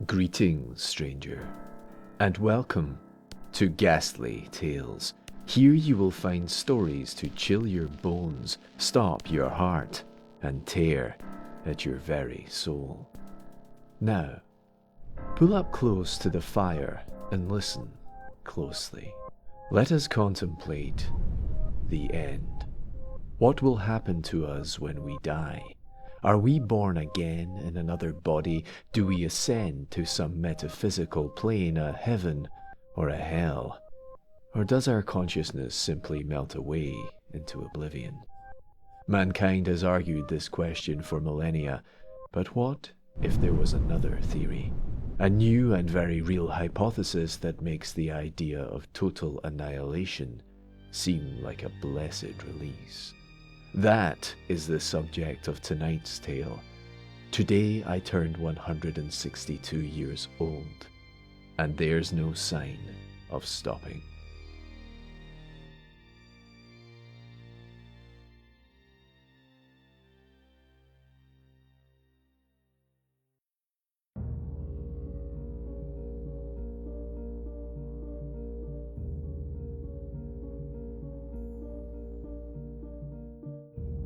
Greetings, stranger, and welcome to Ghastly Tales. Here you will find stories to chill your bones, stop your heart, and tear at your very soul. Now, pull up close to the fire and listen closely. Let us contemplate the end. What will happen to us when we die? Are we born again in another body? Do we ascend to some metaphysical plane, a heaven or a hell? Or does our consciousness simply melt away into oblivion? Mankind has argued this question for millennia, but what if there was another theory? A new and very real hypothesis that makes the idea of total annihilation seem like a blessed release. That is the subject of tonight's tale. Today I turned 162 years old, and there's no sign of stopping.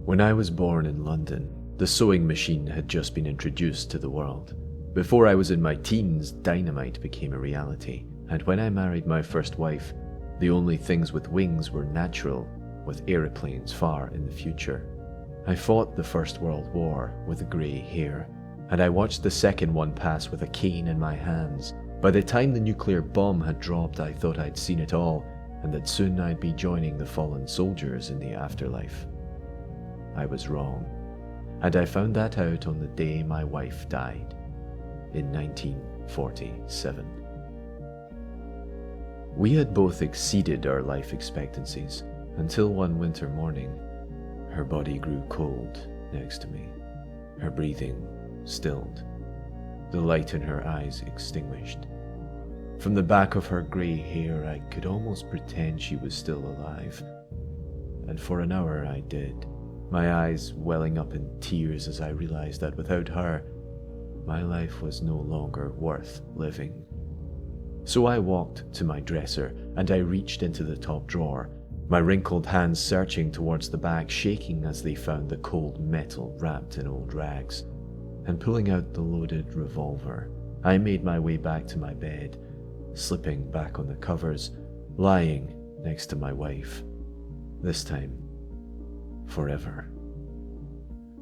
When I was born in London, the sewing machine had just been introduced to the world. Before I was in my teens, dynamite became a reality, and when I married my first wife, the only things with wings were natural, with aeroplanes far in the future. I fought the First World War with grey hair, and I watched the second one pass with a cane in my hands. By the time the nuclear bomb had dropped, I thought I'd seen it all, and that soon I'd be joining the fallen soldiers in the afterlife. I was wrong, and I found that out on the day my wife died, in 1947. We had both exceeded our life expectancies, until one winter morning, her body grew cold next to me, her breathing stilled, the light in her eyes extinguished. From the back of her grey hair, I could almost pretend she was still alive, and for an hour I did. My eyes welling up in tears as I realized that without her, my life was no longer worth living. So I walked to my dresser and I reached into the top drawer, my wrinkled hands searching towards the back, shaking as they found the cold metal wrapped in old rags. And pulling out the loaded revolver, I made my way back to my bed, slipping back on the covers, lying next to my wife. This time, forever.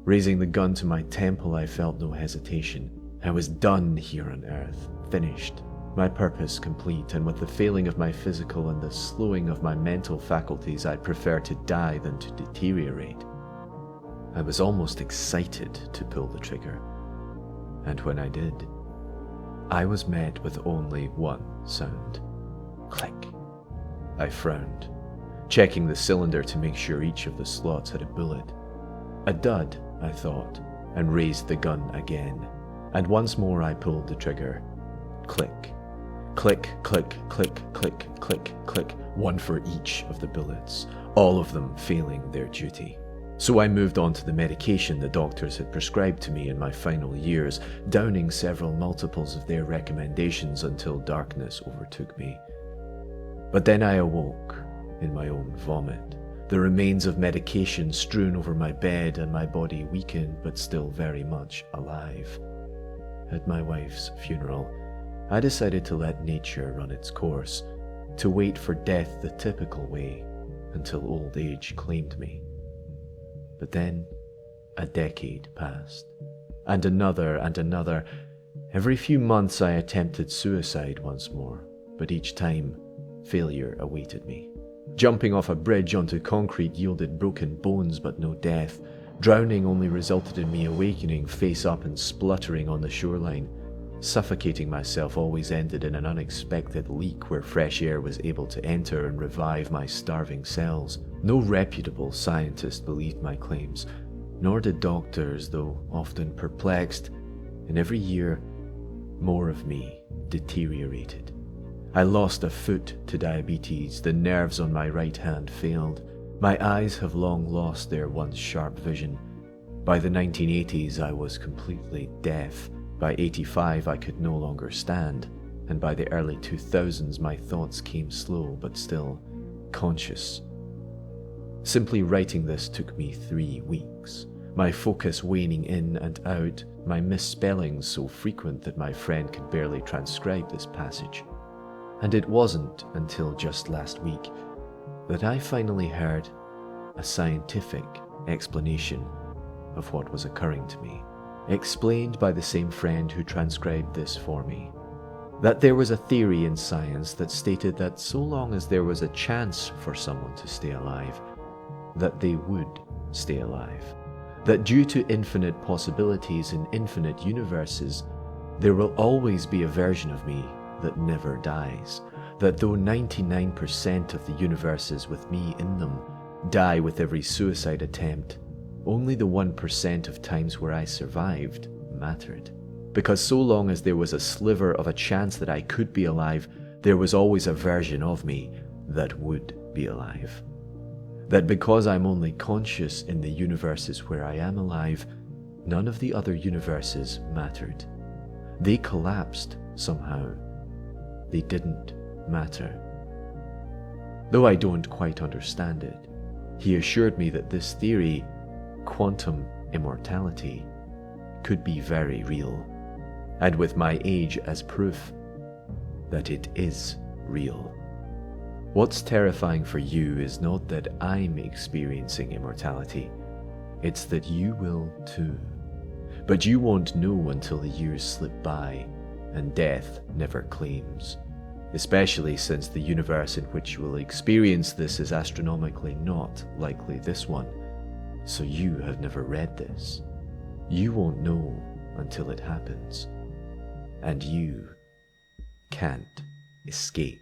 Raising the gun to my temple, I felt no hesitation. I was done here on earth, finished, my purpose complete, and with the failing of my physical and the slowing of my mental faculties, I'd prefer to die than to deteriorate. I was almost excited to pull the trigger, and when I did, I was met with only one sound. Click. I frowned, checking the cylinder to make sure each of the slots had a bullet. A dud, I thought, and raised the gun again. And once more I pulled the trigger. Click. Click, click, click, click, click, click. One for each of the bullets, all of them failing their duty. So I moved on to the medication the doctors had prescribed to me in my final years, downing several multiples of their recommendations until darkness overtook me. But then I awoke in my own vomit, the remains of medication strewn over my bed and my body weakened but still very much alive. At my wife's funeral, I decided to let nature run its course, to wait for death the typical way until old age claimed me. But then a decade passed, and another and another. Every few months I attempted suicide once more, but each time failure awaited me. Jumping off a bridge onto concrete yielded broken bones but no death. Drowning only resulted in me awakening face up and spluttering on the shoreline. Suffocating myself always ended in an unexpected leak where fresh air was able to enter and revive my starving cells. No reputable scientist believed my claims, nor did doctors, though often perplexed, and every year more of me deteriorated. I lost a foot to diabetes, the nerves on my right hand failed. My eyes have long lost their once sharp vision. By the 1980s I was completely deaf, By 85 I could no longer stand, and by the early 2000s my thoughts came slow but still conscious. Simply writing this took me 3 weeks, my focus waning in and out, my misspellings so frequent that my friend could barely transcribe this passage. And it wasn't until just last week that I finally heard a scientific explanation of what was occurring to me, explained by the same friend who transcribed this for me. That there was a theory in science that stated that so long as there was a chance for someone to stay alive, that they would stay alive. That due to infinite possibilities in infinite universes, there will always be a version of me that never dies. That though 99% of the universes with me in them die with every suicide attempt, only the 1% of times where I survived mattered. Because so long as there was a sliver of a chance that I could be alive, there was always a version of me that would be alive. That because I'm only conscious in the universes where I am alive, none of the other universes mattered. They collapsed somehow. They didn't matter. Though I don't quite understand it, he assured me that this theory, quantum immortality, could be very real, and with my age as proof that it is real. What's terrifying for you is not that I'm experiencing immortality, it's that you will too. But you won't know until the years slip by and death never claims, especially since the universe in which you will experience this is astronomically not likely this one. So you have never read this. You won't know until it happens. And you can't escape.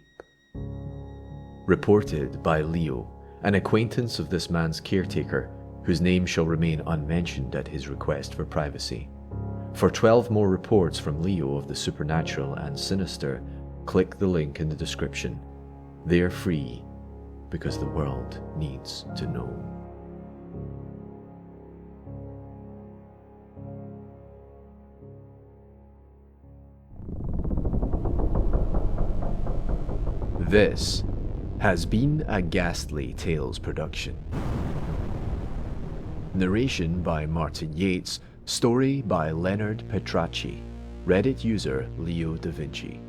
Reported by Leo, an acquaintance of this man's caretaker, whose name shall remain unmentioned at his request for privacy. For 12 more reports from Leo of the supernatural and sinister, click the link in the description. They are free because the world needs to know. This has been a Ghastly Tales production. Narration by Martin Yates, story by Leonard Petracci, Reddit user LeoDuhVinci.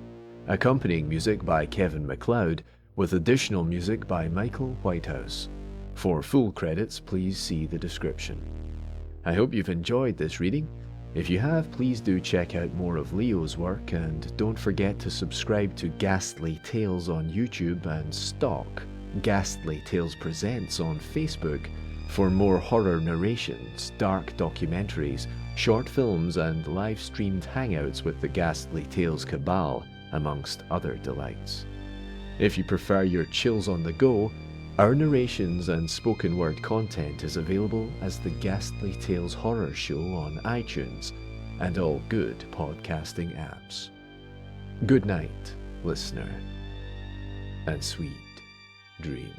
Accompanying music by Kevin MacLeod, with additional music by Michael Whitehouse. For full credits, please see the description. I hope you've enjoyed this reading. If you have, please do check out more of Leo's work, and don't forget to subscribe to Ghastly Tales on YouTube and stalk Ghastly Tales Presents on Facebook for more horror narrations, dark documentaries, short films, and live-streamed hangouts with the Ghastly Tales Cabal, amongst other delights. If you prefer your chills on the go, our narrations and spoken word content is available as the Ghastly Tales Horror Show on iTunes and all good podcasting apps. Good night, listener, and sweet dreams.